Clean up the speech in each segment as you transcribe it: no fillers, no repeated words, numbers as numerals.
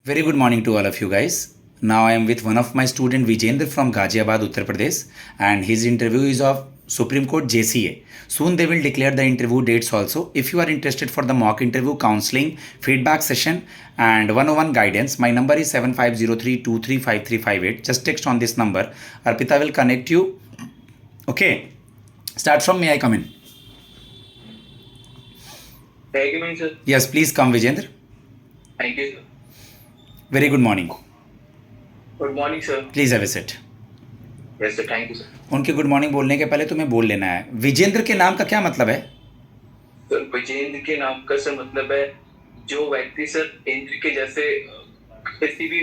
Very good morning to all of you guys. Now I am with one of my student Vijendra from Ghaziabad, Uttar Pradesh, and his interview is of Supreme Court JCA. Soon they will declare the interview dates also. If you are interested for the mock interview, counseling, feedback session and 101 guidance, my number is 7503235358. Just text on this number. Arpita will connect you. Okay. Start from may I come in? Thank you, sir. Yes, please come Vijendra. Thank you, sir. Very good morning. Good morning, sir. Please have a seat. Yes, sir. Thank you, sir. उनके good morning बोलने के पहले तुम्हें बोल लेना है, विजेंद्र के नाम का क्या मतलब है? सर विजेंद्र के नाम का सर मतलब है जो व्यक्ति सर इंद्र के जैसे किसी भी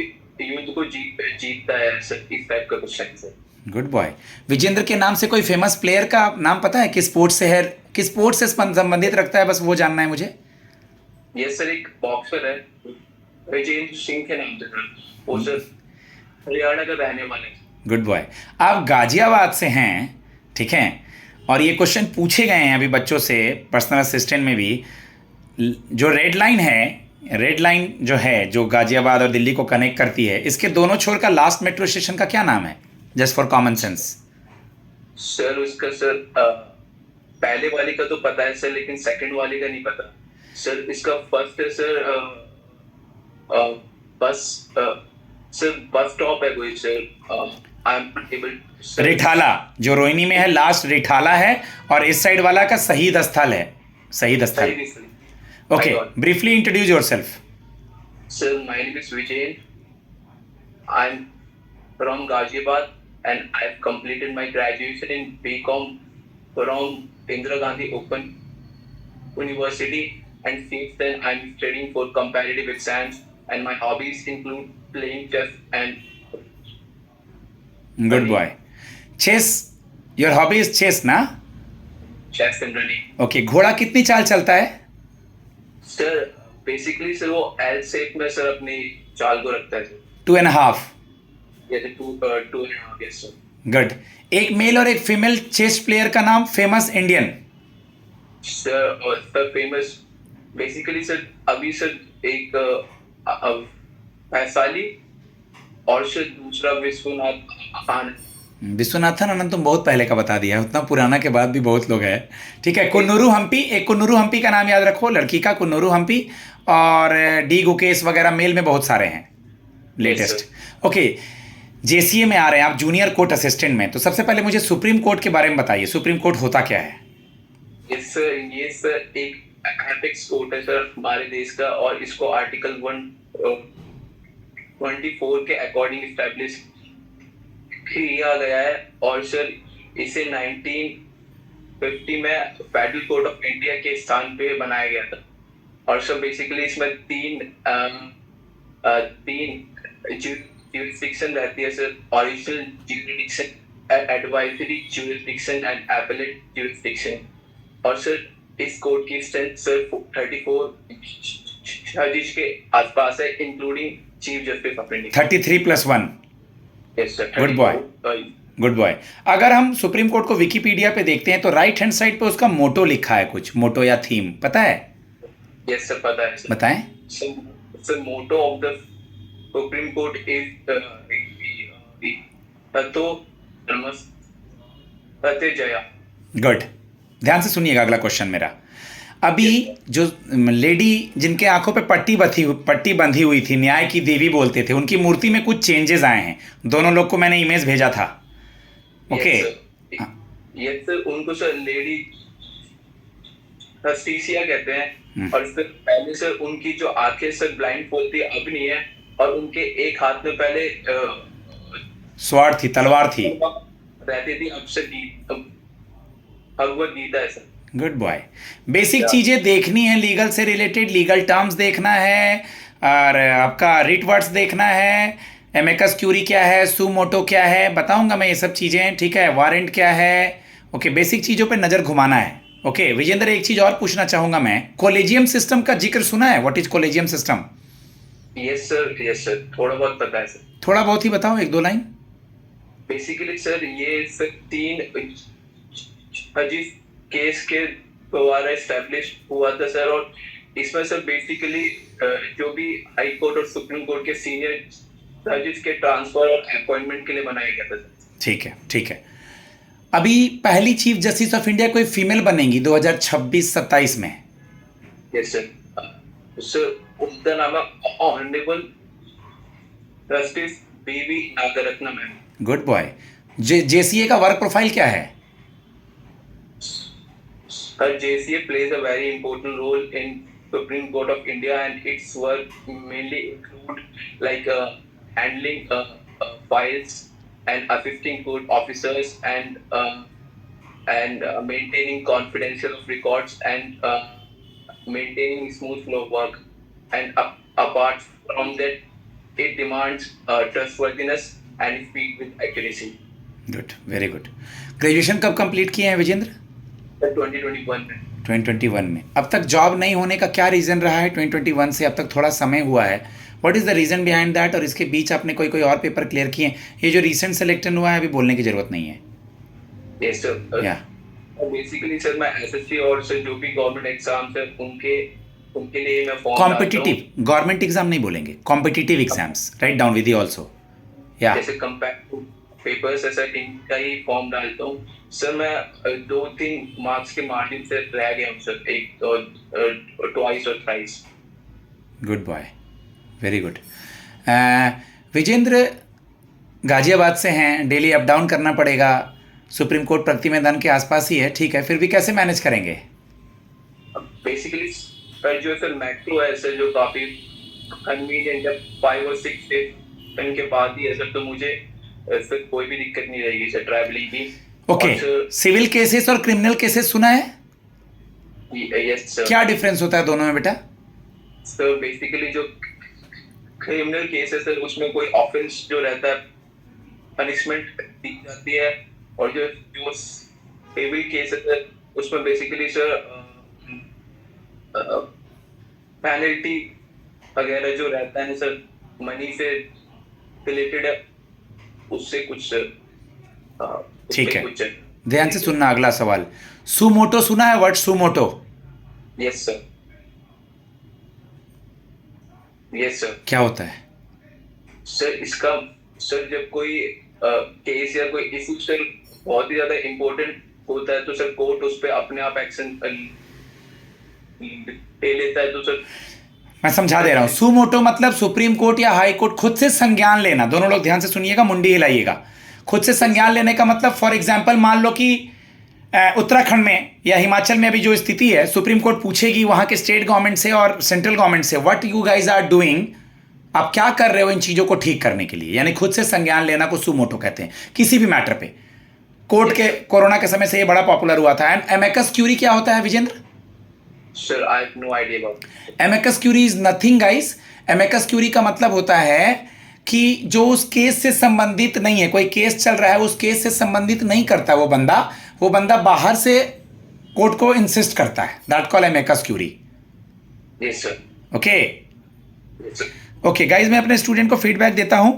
युद्ध को जीतता है सर, इस टाइप का कुछ है सर. Good boy. विजेंद्र के नाम से कोई फेमस प्लेयर का नाम पता है? किस स्पोर्ट्स से है, किस स्पोर्ट्स से संबंधित रखता है, बस वो जानना है मुझे. यस सर, एक बॉक्सर है विजेंद्र सिंह के नाम से सर. वो सर हरियाणा का रहने वाले हैं. Good boy. आप गाजियाबाद से हैं, ठीक है, और ये क्वेश्चन पूछे गए हैं अभी बच्चों से पर्सनल असिस्टेंट में भी. जो रेड लाइन है, रेड लाइन जो है जो गाजियाबाद और दिल्ली को कनेक्ट करती है, इसके दोनों छोर का लास्ट मेट्रो स्टेशन का क्या नाम है? Just for common sense. Sir उसका सर पहले वाले का तो पता है सर, लेकिन सेकंड वाले का नहीं पता सर. इसका फर्स्ट है सर बस स्टॉप है कोई sir. I am able. Rithala, जो रोहिणी में है लास्ट रिठाला है, और इस साइड वाला का शहीद स्थल है. शहीद स्थल. Okay, briefly introduce yourself. Sir my name is Vijay. I am from Ghaziabad and I have completed my graduation in BCom from Indira Gandhi Open University, and since then I'm studying for competitive exams, and my hobbies include playing chess and good boy. Chess, your hobby is chess ना? chess and running. Okay, घोड़ा कितनी चाल चलता है? Sir basically sir वो L shape में sir अपनी चाल को रखता है sir. 2.5. two and a half. Yes sir. Good. एक मेल और एक फीमेल चेस प्लेयर का नाम famous Indian. Sir famous basically sir अभी सर एक वैशाली और सर दूसरा विश्वनाथ आनंद. विश्वनाथन आनंद तुम बहुत पहले का बता दिया है, उतना पुराना के बाद भी बहुत लोग हैं. ठीक है, कुन्नूरू हम्पी. एक कुन्नूरू हम्पी का नाम याद रखो, लड़की का कुन्नूरू हम्पी, और डी गुकेश वगैरह मेल में बहुत सारे हैं लेटेस्ट. ओके, जेसीए में आ रहे हैं आप, जूनियर कोर्ट असिस्टेंट में. तो सबसे पहले मुझे सुप्रीम कोर्ट के बारे में बताइए. सुप्रीम कोर्ट होता क्या है? यस सर, ये सर एक एपिक्स कोर्ट है सर हमारे देश का, और इसको आर्टिकल 124 के अकॉर्डिंग एस्टैब्लिश किया गया है. और सर इसे 1950 में फेडरल कोर्ट ऑफ इंडिया के स्थान पे बनाया गया था. और सर बेसिकली इसमें तीन jurisdiction रहती है sir. Original jurisdiction, advisory jurisdiction and appellate jurisdiction. और सर इस कोर्ट की स्ट्रेंथ सर 34 जजेस के आसपास है, including chief justice of India. 33+1. Yes sir. Good boy, good boy. अगर हम सुप्रीम कोर्ट को विकिपीडिया पे देखते हैं तो राइट हैंड साइड पे उसका मोटो लिखा है, कुछ मोटो या थीम पता है? यस सर, पता है सर. बताएं. Sir motto of the supreme court is ततो धर्मस तते जया. गुड. ध्यान से सुनिएगा अगला क्वेश्चन मेरा. अभी जो लेडी जिनके आंखों पे पट्टी बंधी हुई थी, न्याय की देवी बोलते थे, उनकी मूर्ति में कुछ चेंजेस आए हैं. दोनों लोग को मैंने इमेज भेजा था. ओके. यस सर, उनको सर लेडी जस्टिसिया कहते हैं. और सर पहले सर उनकी जो आंखें सर ब्लाइंड फोल्ड थी, अब नहीं है. और उनके एक हाथ में पहले स्वार्ड थी, तलवार थी, रहती थी. अब सर भगवत गीता है सर. Good boy. बेसिक चीजें देखनी है, लीगल से रिलेटेड लीगल टर्म्स देखना है, और आपका रिट वर्ड्स देखना है, एमिकस क्यूरी क्या है, सू मोटो क्या है, बताऊंगा मैं ये सब चीजें. ठीक है, वारंट क्या है. ओके, बेसिक चीजों पे नजर घुमाना है. ओके विजेंद्र, एक चीज और पूछना चाहूंगा मैं. कॉलेजियम सिस्टम का जिक्र सुना है? What is collegium system? Yes sir, थोड़ा बहुत पता है सर. थोड़ा बहुत ही बताओ, एक दो लाइन. बेसिकली सर ये सर 3 जजेस केस के द्वारा एस्टैब्लिश हुआ था सर. और इसमें सर बेसिकली जो भी हाई कोर्ट और सुप्रीम कोर्ट के सीनियर जजेस के ट्रांसफर और अपॉइंटमेंट के लिए बनाया गया था सर। ठीक है, ठीक है। अभी पहली चीफ जस्टिस ऑफ इंडिया कोई फीमेल बनेंगी 2026-27 में? Yes sir. सर उनका नाम है ऑनरेबल जस्टिस बीवी Nagarathna ma'am. Good boy. JCA का वर्क प्रोफाइल क्या है? Her JCA plays a very important role in Supreme Court of India, and its work mainly include like handling files and assisting court officers and maintaining confidential of records and maintaining smooth flow of work. And apart from that, it demands trustworthiness and speed with accuracy. Good, very good. Graduation कब complete किए हैं विजेंद्र? 2021 में। 2021 में। अब तक job नहीं होने का क्या रीज़न रहा है? 2021 से अब तक थोड़ा समय हुआ है, what is the reason behind that? और इसके बीच आपने कोई और पेपर क्लियर किए हैं? ये जो रिसेंट सिलेक्शन हुआ है अभी बोलने की ज़रूरत नहीं है। Yes sir. या बेसिकली सर मैं एसएससी और सर जो भी गवर्नमेंट एग्जाम्स है उनके लिए मैं फॉर्म कॉम्पिटिटिव, गवर्नमेंट एग्जाम नहीं बोलेंगे, competitive exams, write down with also. या जैसे कंपेयर टू पेपर्स है सर, इनका ही फॉर्म डालता हूँ सर। मैं 2-3 मार्क्स के मार्जिन से रह गया हूँ सर, एक और ट्वाइस और thrice. Good boy, very good. Vijendra Ghaziabad से हैं, डेली अप डाउन करना पड़ेगा, सुप्रीम कोर्ट प्रगति मैदान के आसपास ही है, ठीक है, फिर भी कैसे मैनेज करेंगे? बेसिकली सर जो सर मेट्रो है सर, जो काफी कन्वीनियंट है, 5 और 6 स्टेशन के बाद ही है सर, तो मुझे सर कोई भी दिक्कत नहीं रहेगी सर ट्रैवलिंग की। ओके, सिविल केसेस और क्रिमिनल केसेस सुना है? Yes sir. क्या डिफरेंस होता है दोनों में बेटा? सर बेसिकली जो क्रिमिनल केस है सर, उसमें कोई ऑफेंस जो रहता है पनिशमेंट दी जाती है, और जो सिविल केस है सर, उसमें बेसिकली सर पेनल्टी वगैरह जो रहता है सर, मनी से रिलेटेड है, उससे कुछ ठीक है, ध्यान से सुनना। अगला सवाल, सुमोटो सुना है? Word suo motu? Yes sir. Yes sir. क्या होता है सर? इसका सर जब कोई केस या कोई इशू सर बहुत ही ज्यादा इम्पोर्टेंट होता है, तो सर कोर्ट उस पर अपने आप एक्शन ले लेता है, तो सर मैं समझा दे रहा हूं। सुमोटो मतलब सुप्रीम कोर्ट या हाई कोर्ट खुद से संज्ञान लेना। दोनों लोग ध्यान से सुनिएगा, मुंडी हिलाइएगा। खुद से संज्ञान लेने का मतलब, फॉर एग्जाम्पल मान लो कि उत्तराखंड में या हिमाचल में अभी जो स्थिति है, सुप्रीम कोर्ट पूछेगी वहां के स्टेट गवर्नमेंट से और सेंट्रल गवर्नमेंट से, what you guys are doing, आप क्या कर रहे हो इन चीजों को ठीक करने के लिए, यानी खुद से संज्ञान लेना को सुमोटो कहते हैं किसी भी मैटर पे। कोर्ट के कोरोना के समय से ये बड़ा पॉपुलर हुआ था। एंड एमेकस क्यूरी क्या होता है Vijendra? Sir I have no idea about. Amicus curiae is nothing guys. Amicus curiae का मतलब होता है कि जो उस केस से संबंधित नहीं है, कोई केस चल रहा है उस केस से संबंधित नहीं करता वो बंदा बाहर से कोर्ट को इंसिस्ट करता है, that call amicus curiae. Yes sir. Okay yes sir. Okay guys, मैं अपने स्टूडेंट को फीडबैक देता हूं।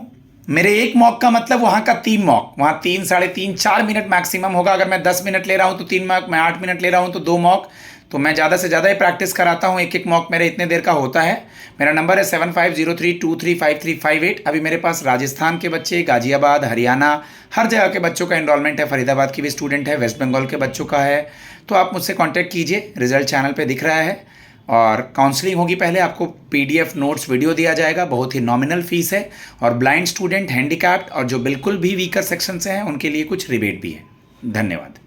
मेरे एक मॉक का मतलब वहां का 3 मॉक, वहां 3, 3.5, 4 मिनट मैक्सिमम होगा। अगर मैं 10 मिनट ले रहा हूं तो 3 मॉक, मैं 8 मिनट ले रहा हूं तो 2 मॉक। तो मैं ज़्यादा से ज़्यादा ही प्रैक्टिस कराता हूं, एक मॉक मेरे इतने देर का होता है। मेरा नंबर है 7503235358। अभी मेरे पास राजस्थान के बच्चे, गाजियाबाद, हरियाणा, हर जगह के बच्चों का एनरोलमेंट है। फरीदाबाद की भी स्टूडेंट है, वेस्ट बंगाल के बच्चों का है। तो आप मुझसे कॉन्टैक्ट कीजिए, रिजल्ट चैनल पर दिख रहा है। और काउंसलिंग होगी, पहले आपको PDF नोट्स वीडियो दिया जाएगा, बहुत ही नॉमिनल फीस है। और ब्लाइंड स्टूडेंट, हैंडीकैप्ड और जो बिल्कुल भी वीकर सेक्शन से हैं उनके लिए कुछ रिबेट भी है। धन्यवाद।